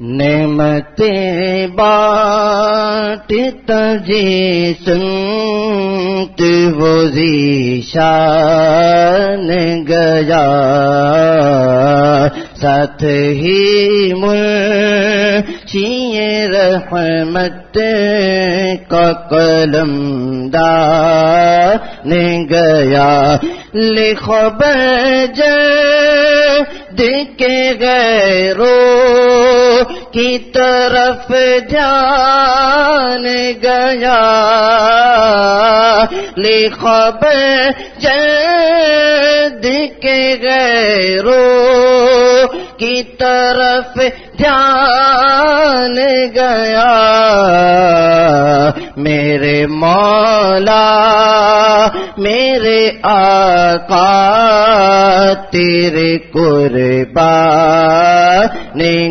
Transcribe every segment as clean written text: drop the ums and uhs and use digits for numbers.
نعمتیں بانٹتا جسنت وہ ذیشان گیا، ساتھ ہی منشی رحمت کا قلم دان گیا، لخبر جد کے غیروں کی طرف دھیان گیا، لخبر جد کے غیروں کی طرف دھیان گیا، میرے مولا میرے آقا تیرے قربان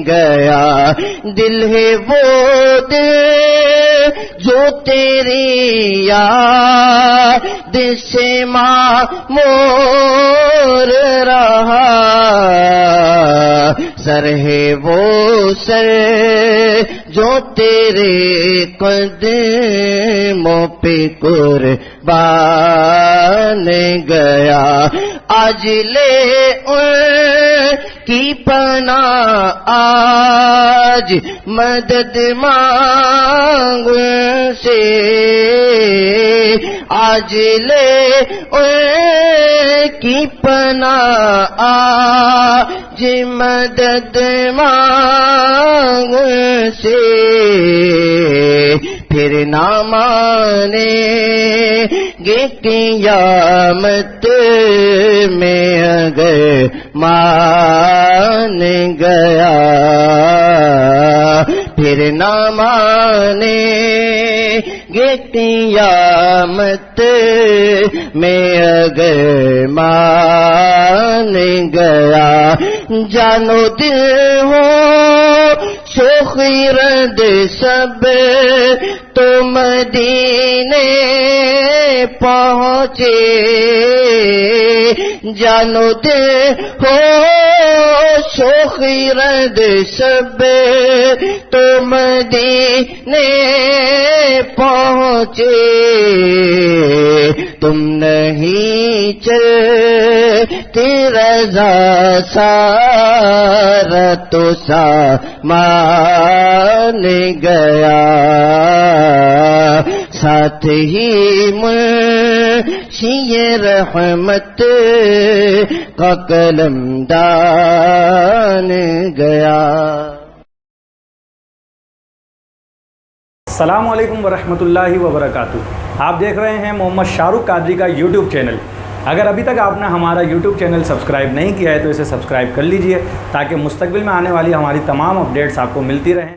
گیا، دل ہے وہ دل جو تیری یاد سے معمور رہا، سر ہے وہ سر جو تیرے قدموں پہ قربان گیا، آج لے ان کی پناہ، آج مدد مانگ سے، آج لے ان کی پناہ، آج مدد مانگ سے، پھر نہ مانے گے قیامت میں اگر مان گیا، پھر نہ مانے گے قیامت میں اگر مان گیا، جانو دل ہو شوخ رد سب تو مدینے پہنچے، جانو دل ہو شوخ رد سب تو مدینے پہنچے، تم نہیں چلتے رضا سارا تو سامان گیا، ساتھ ہی منشی رحمت کا قلم دان گیا۔ السلام علیکم ورحمۃ اللہ وبرکاتہ۔ آپ دیکھ رہے ہیں محمد شاہ رخ قادری کا یوٹیوب چینل۔ اگر ابھی تک آپ نے ہمارا یوٹیوب چینل سبسکرائب نہیں کیا ہے تو اسے سبسکرائب کر لیجئے تاکہ مستقبل میں آنے والی ہماری تمام اپڈیٹس آپ کو ملتی رہیں۔